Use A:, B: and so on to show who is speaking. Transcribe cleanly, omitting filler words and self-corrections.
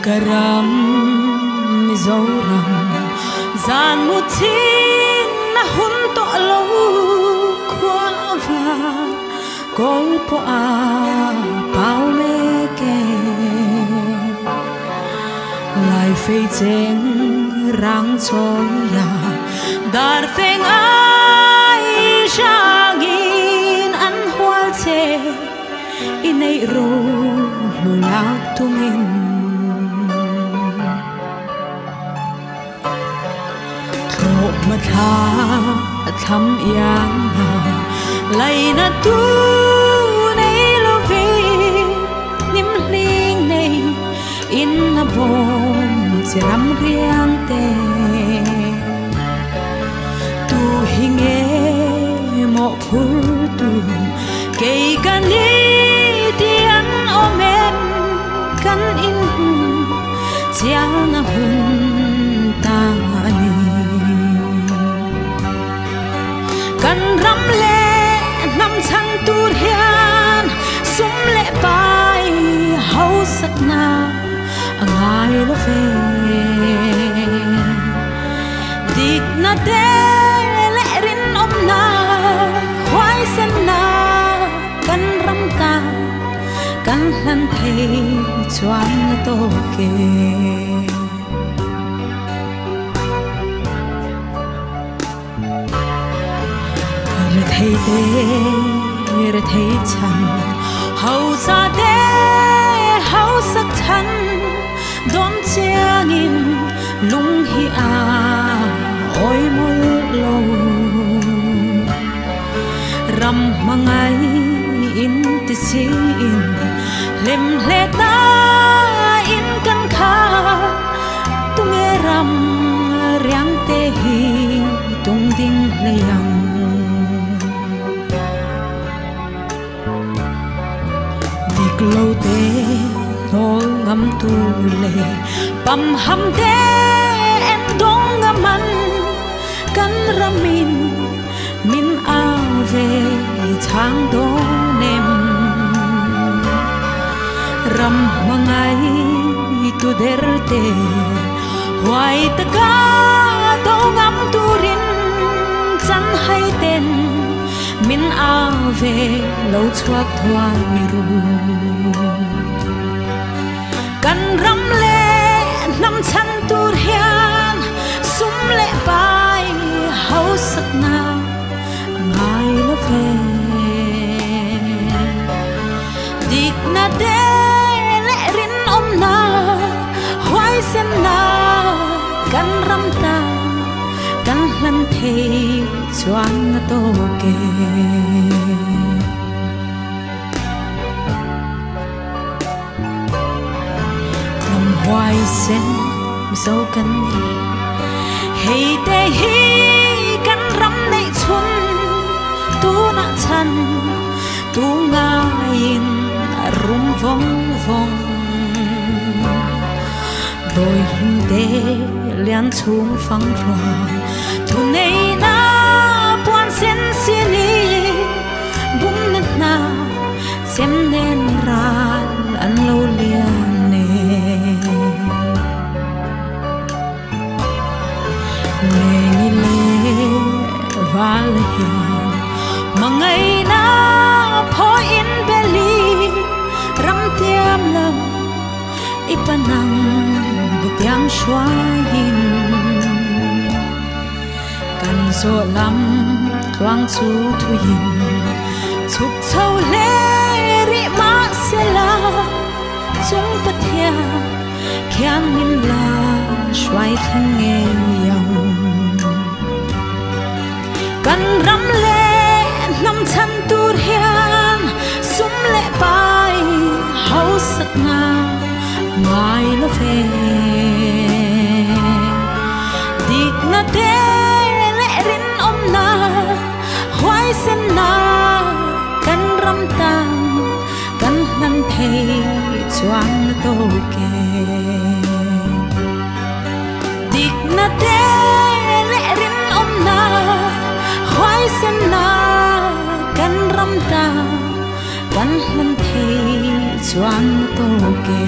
A: Karam mizoram zan mutin na hunto lo kwa van golpo a paumeke lai fei cheng rang choya dar feng ai shagin an hwal che inei ro lulak tungin mà thăm yang lại na tu này lo về niềm linh này in na bom chỉ làm riêng tê tu hình e mọ phur tu cây can đi tiền ôm em can in chiang na hun taกันรำเล่นำฉันตูดเฮียนสุ่มเล่ไปเฮาสักนาง่ายละเฟดิกนาเดเล่รินอมนาควายเส้นนากันรำตากันลันเทจวนนาโตเกthấy đê thấy chân hậu ra đê hậu sắc chân đón chiang in lung hi à ôi môi lâu ram mang ai in tê xin lem lệ ta in căn khá tung nghe ram riang tê hi tung ding leyang lâu tê nô ngắm tu lệ bầm hầm tê em đông ngắm ăn cắn ra min a về tháng đó nem ram mangai tu der tê hoài ta ca đâu ngắm tu rin chân hay tên min a về lâu chuak thoai ruกันรำเล่นำฉันตูดเฮียนสุ่มเล่ไปเฮาสักนาง่ายละเฟดิกนาเดเล่รินอมนาหวายเส้นนากันรำตากันลันเทจวนนาโตเกhoài sen dấu căn đi hay tê hi căn rắm này xuân tu nã chân tu nga in rum vong vong đôi lưng tê liên xuống phăng rò tu này na buồn sen xin đi bung nát na xem nên ra ăn lâu liền lê lê và lê mà ngày na phô in beli ram tiam lâm ipanang butiang shuahin kan zo lam twang chu thuin chuk chau le ri ma sela chung pathia khyang min la shwai thang nghe yangกันรำเล่นำฉันตูดเฮียนสุ่มเล่ไปเฮาสักนาง่ายละเฟดิกนาเดเล่รินอมนาหวายเส้นนากันรำตากัน thei chuan to ke dik na te le rin om na hoai sen na kan ram ta kan man thei chuan to ke